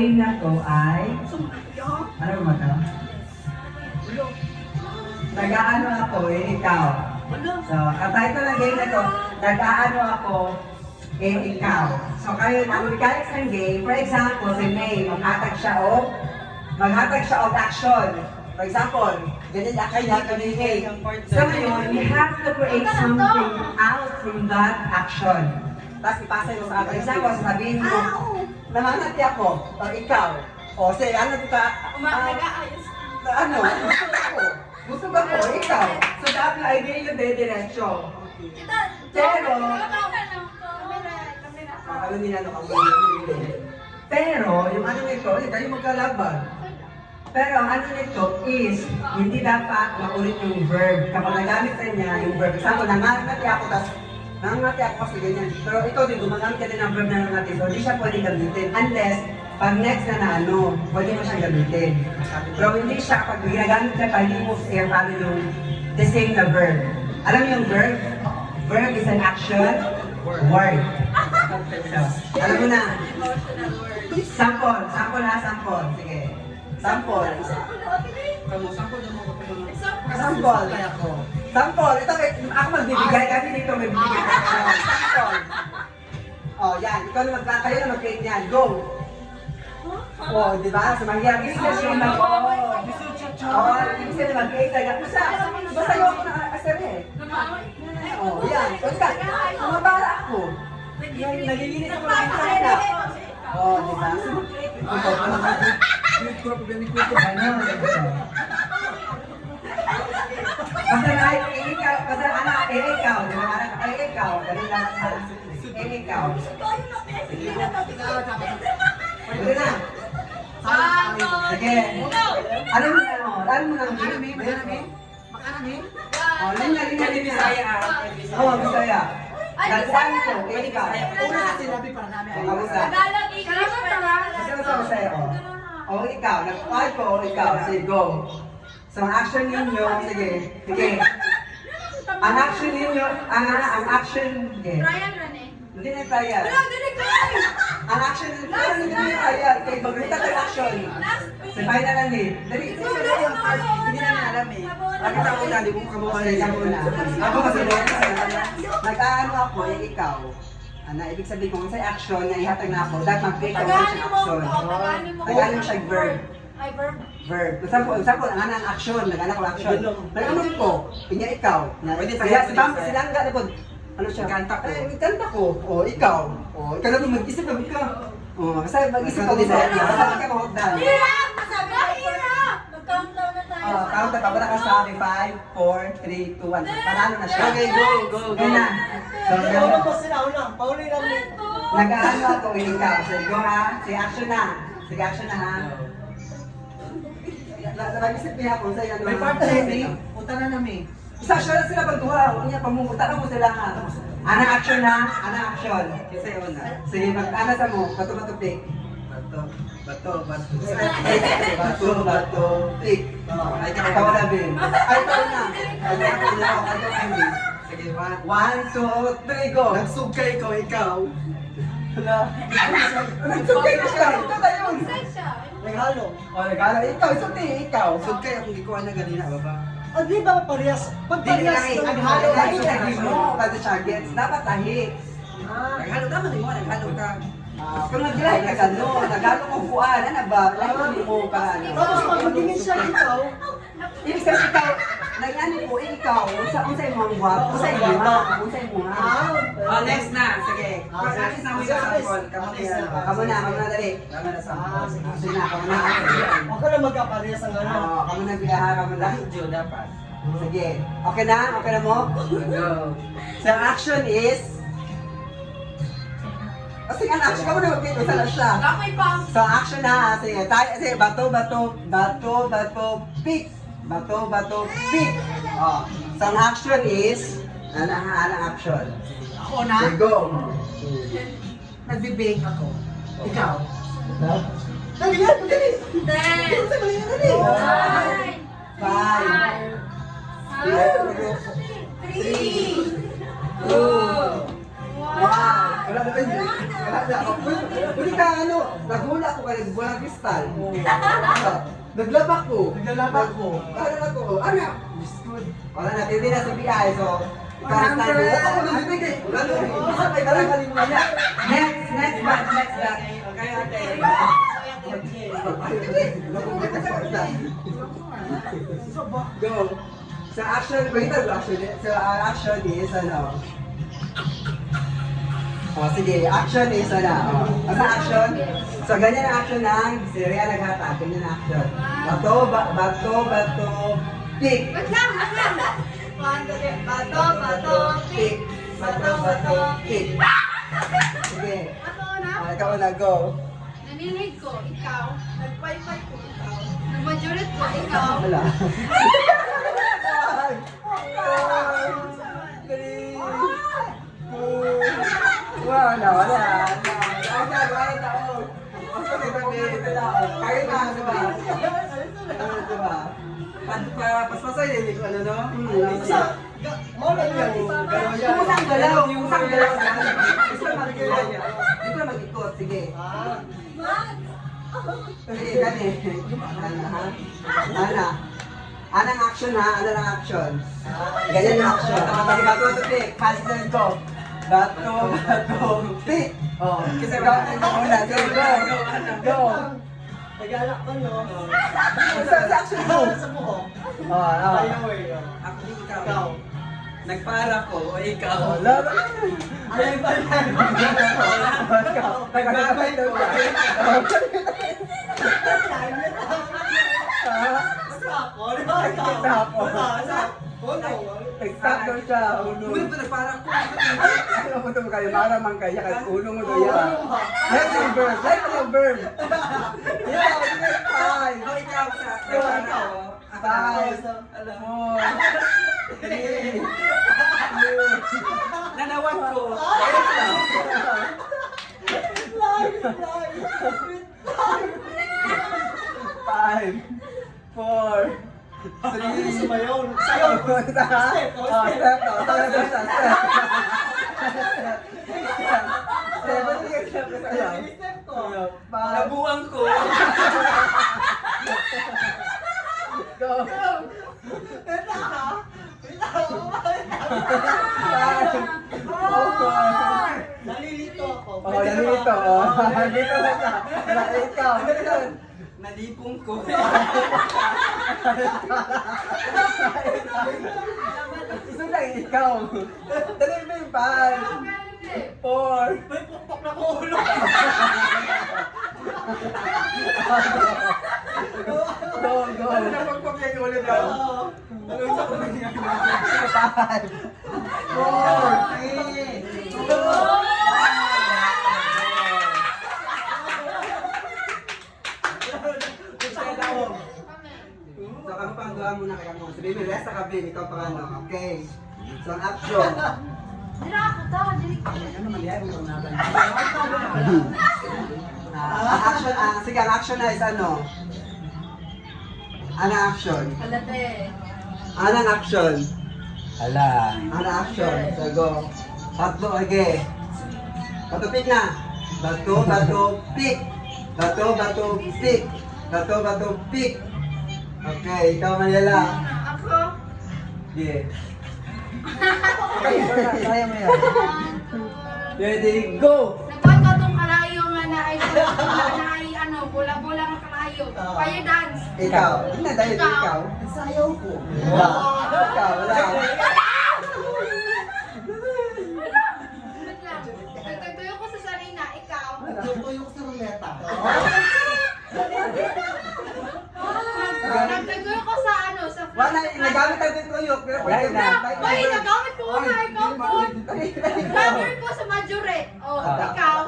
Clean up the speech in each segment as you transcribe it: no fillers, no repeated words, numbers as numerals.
game na to ay... Ano ba ito? Nag-aano ako ikaw. So, ang title ng game na to, nag-aano ako ikaw. So, kayo, ang mechanics ng game, for example, si May, maghatag siya of action. For example, ganyan action niya, ganyan May. So, ngayon, you have to create something out from that action. Tapos ipasa mo sa akin. For example, sabihin mo, namangati ako, o ikaw. O, say, ano dito? Ano? Gusto ba ko? Ikaw. So, dapat idea yung diretso. Pero, ano nila ka pero, yung ano nito, hindi tayo magkalaban. Pero ang ano nito is, hindi dapat maulit yung verb. Kapag nagamit na niya yung verb. Example, nangangati ako, tapos nangangati ako kasi ganyan. Pero ikaw din, gumagamit ka din ng verb na nangangati. So, hindi siya pwede gamitin. Unless, pag next na ano, pwede mo siyang gamitin. Pero hindi siya, pag ginagamit ka pa, hindi mo air paano yung the same na verb. Alam mo yung verb? Verb is an action word. Alam mo na. Sample ha, sample. Sige. Sample. Sample. Ito, ako magbibigay kasi dito may bibigay. Sample. Oh, yan. Ikaw na kayo na mag-create niyan. Go. Oh, di ba? So, mangyari session na po. Oh, ibig sabihin mag-create talaga. Basta yung ako na asar eh. Oh, yan. Basta, kumabara ako. Nalilinis ako ng internet. Oh, di ba? Basta na ikaw, basta anak, ikaw, di ba? Anak, ikaw. Ganun lang sa ikaw. Sige na. Sige. Alam mo na, alam mo na. Oh, linya Bisaya. Oh, Bisaya. Nagkuhan ko, ikaw. Una sa sinabi para namin ay Tagalog, English, Kasi sa Bisaya, oh, ikaw. Nagkuhan ko, ikaw. Sige, go. So, ang action ninyo, sige. Ang action ninyo, ang action, sige. Hindi na trial. Ang action ninyo, hindi na trial. Kaya magrita tayo action. Sa final lang eh. Dali, hindi namin alam eh. Bakit ako na, di ko kamuha na. Ako kasi nag-aano ako, ikaw. Ibig sabihin kung sa action na ihatag na ako, dapat mag-create ako ng action. Tagalog siya verb. Verb. Example, ang action, nag-anak ko action. Nag-ano ko, pinya ikaw. Silang gano'n po. Ano siya? Kanta ko. Kanta ko. O, ikaw. O, ikaw na mag-isip na ka. O, kasi mag-isip ka din sa iyo. Kasi ka mahotdan. Mag-countdown na tayo. Count na pabara ka sa akin. 5, 4, 3, 2, 1. Panalo na siya. Okay, go. Yun na. So, Paulong po sila, unang. Paulong lang. nag-aano ako, ikaw. So, go ha. Sige, action na. Sige, action na ha. Nag-isip niya ako sa iyo. May part na yun, punta na namin. Isa siya sila pagduha. Huwag niya pamungutan mo sila nga. Ana action na. Ana action. Kasi una. Sige, mag-ana sa mo. Bato-bato pick. Bato, pick. Ay, ikaw na, Ben. Ay, ikaw na. Sige, 1, 2, 3, go. Nagsugkay ko, ikaw. Hala. Nagsugkay na siya. Ito tayo. Naghalo. O, nag-ano. Ikaw, isuti. Ikaw. Sugkay akong gikuha na ganina, baba. O, di ba parehas? Pag parehas ng Naghalo halo, tayo sa mo. Kasi siya gets. Dapat tahi. Naghalo naman, di mo, naghalo ka. Kung nag-like ka gano'n, nagano kong kuhaan, ano ba? Like mo ka, ano? tapos pag magingin siya ikaw, Ibig sabihin ikaw, nag-ano po, ikaw, unsay mo ang guwapo, unsay mo ha, unsay mo ha. Oh, next na. Sige. Pag-alis na mo yung sample. Kamu na, dali. Kamu na sa sige na, kamu na. ako na magkaparehas ang ano. Kamu na bilaha, kamu na. Joe, dapat. Sige, okay na mo? Go. So, action is, kasi ang action ka mo na mag-pito sa siya. So, action na. Sige, sige, bato, pick. Bato, pick. Oh. So, ang action is, ano action? Ako na? Okay, go. Nagbibake ako. Ikaw. Dali yan, dali. 10, Dali. 9, 5, 3, 2, 1. Wala Wala na. Hindi ka ano, nagula ko kayo, walang kristal. Naglabak ko. Naglalabak ko. Ano na ko? Ano? Wala na, hindi na sa BI, so... Para sa tayo. Ako na, hindi. Wala na. Isa kayo kalakaling mo niya. Next batch. Okay, ate. Go. Sa action, wait actually. Sa action is ano? Sige, action is ano? Sa action, so ganyan ang action ng si Rhea naghata. Ganyan ang action. Bato, pick. Wait lang. Bato, pick. Bato, pick. Sige. Ako na. Ikaw na, go. Nanilig ko, ikaw. Nag-wi-fi ko, ikaw. Nag-majorate ko, ikaw. Wala. Wala. Kaya na, di ba? Di ba? Paspasay din, hindi ko ano, no? Mawala yan. Yung isang galaw. Dito na mag-ikot, sige. Sige, gani. Anong action ha? Anong action? Ganyan yung action. Kasi bato, pick. Pass ko. Bato, pick. Oh, kasi bato muna. Sige, go. Nag-alak ko, no? Sa action mo. Sa buhok. Oh. Ako din ikaw. Ikaw. Nagpara ko, o ikaw. Lalo. Ay, ba yan? Nagbabay ko. Ako, di ba? Ikaw. Ako. Ikaw. Exacto siya. Ulo to, nagpara ko. Ano mo ito kayo? Maramang kaya kahit ulo mo to yan. Let's yung verb. Let's yung verb. Yeah, next time. O ikaw sa Ikaw. nagpara ko. Five. Alam mo. Four. Three. Nanawag ko. Five. Four. Three. Sumayaw. Sayaw. Step. Oh, step. Five. Nabuang ko. Go. Nalilito ako. Oh, nandito. Oh, nandito na siya. Wala, ikaw. Nalipong ko. Gusto lang ikaw. Dali mo yung 5, 4, May pukpok na ko ulo. go. Ano na pagpapya yung ulit daw? Ano sa ko lang yan? 5, 4, 3, 2, So, kami pang gawa muna kaya mo. Sabihin mo, rest sa kabin, ikaw pa ano. Okay. So, ang action. Dira ako to, dili ko. Action, sige, ang action na is ano? Anong action? Kalate. Anong action? Ala. Anong action? So, go. Tatlo, okay. Bato, pick na. Bato, pick. Bato, pick. Bato, pick. Okay, ikaw Manila. Ako. Yeah. Kaya mo yan. Ready, go! Nagkuhan ko tong kalayo nga na ay ano, bola-bola nga kalayo. Fire dance. Ikaw. Hindi na dahil ikaw. Sayaw ko. Ikaw, wala. Wait lang. Nagtagtuyo ko sa sarina, ikaw. Tutuyo ko sa ruleta. Nagtagtuyo ko sa ano, sa Wala, nagamit tayo dito yung. Pero Wala na. Ay, nagamit ko na, ikaw po. Flower ko sa majorette. Oh, ikaw.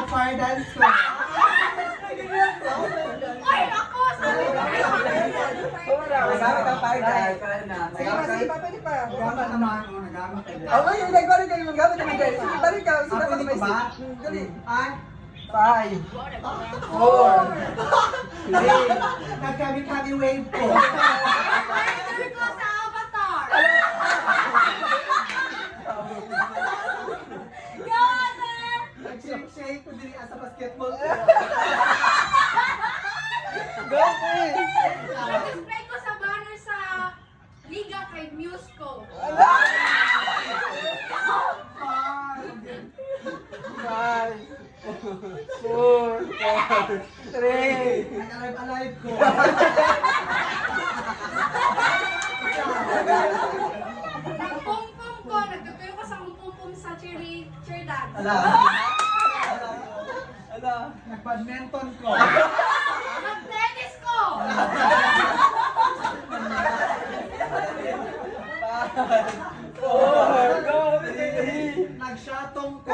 Fire dance ko. Ay, ako, sabi ko. Nagamit ang fire dye. Sige pa, pwede pa. Okay, yung nagwari kayo yung gamit naman guys. Balik ka, sila pa may ba? Dali. 5, 4, 3, Nagkami-kami wave ko. Fire ko sa avatar. shake ko din sa basketball. Go, Pin! Nag-display ko sa banner sa Liga kay Musco. Five, four, three, Alive ko. Nagpum-pum ko, nagtutuyo ko sa pum-pum sa cheer dance. Ala. Ala. Nag-badminton ko. Nag-tennis ko. Four, go, Pin! Nag-shotong ko.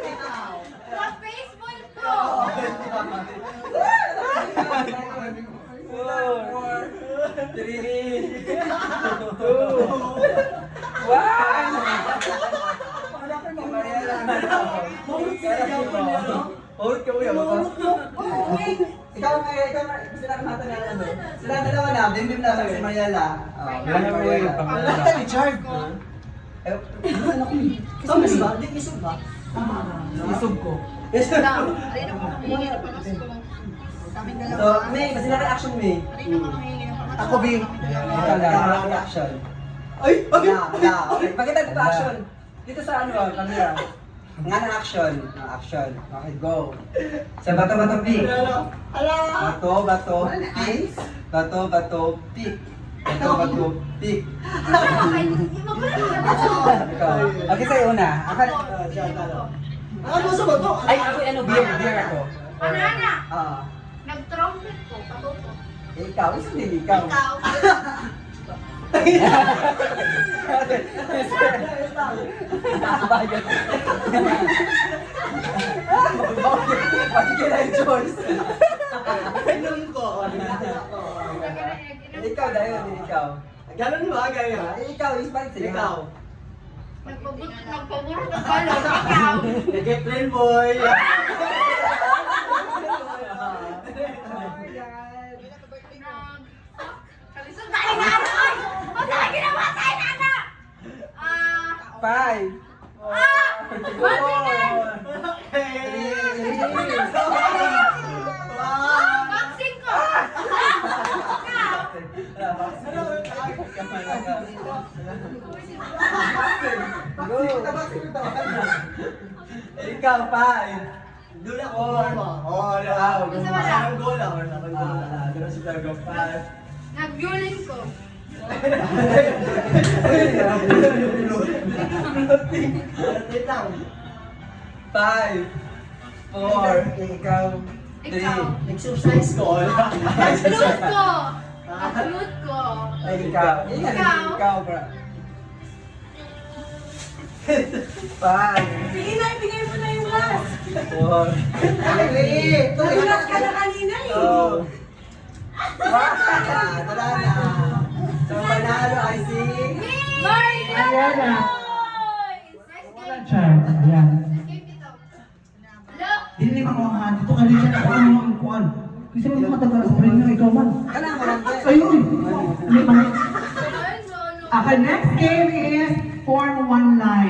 Ikaw. Nag-baseball ko. Four, three, two, one! Hold ka mo yan, ikaw nga, sila kamata na ano. Sila dalawa na, bim-bim na si Mariela. Wala ka ni Chard. Isog ba? Di isog ba? Isog ko. So, May, kasi na reaction, May. Ako, B. Ikaw na, reaction. Ay! Wala. Okay, pakita dito action. Dito sa ano, camera. Nga na action. Action. Okay, go. Sa bato-bato, pick. Ala! Bato-bato, pick. Bato-bato, pick. Bato-bato, pick. Ikaw. Okay, sa'yo una. Ano sa bato? Ay, ako ano, beer ako. Banana. Ah. Nag-trumpet ko. Patuto. Ikaw, isang din ikaw. Ikaw. Bakit? Bakit kaya yung choice? Inom ko. Ikaw dahil, ikaw. Ganun ba? Gaya. Ikaw, is balik sa'yo. Ikaw. Nagpaburot ng balon. Ikaw. Nag-plain boy. Kalisod na rin ano ay! Ba't ka ginawa sa'yo na ano? Five. Boxing! Boxing ko! Ikaw! Go. Ikaw, five. Doon ako. Oo, Isa ba lang? goal ako. Doon si Dago, five. Nag-violin ko. Wait lang. Five. Four. Ikaw. Three. Ikaw. Exercise ko. Nag-flute ko. Nag-flute ko. Ay, ikaw. Ikaw. Ikaw, bro. Five. Sige na, ibigay mo na yung last. Four. Nagulat ka na kanina eh. Two. Tara na. So, panalo ay si... Mariana! Walang chance. Ayan. Look! Hindi ko mga dito ka rin siya na ano ang kuan. Kasi mo matagal sa premium ikaw man. Kanang mo lang. Ayun. Hindi man. Ayun, no, no. Okay, next game is form one line.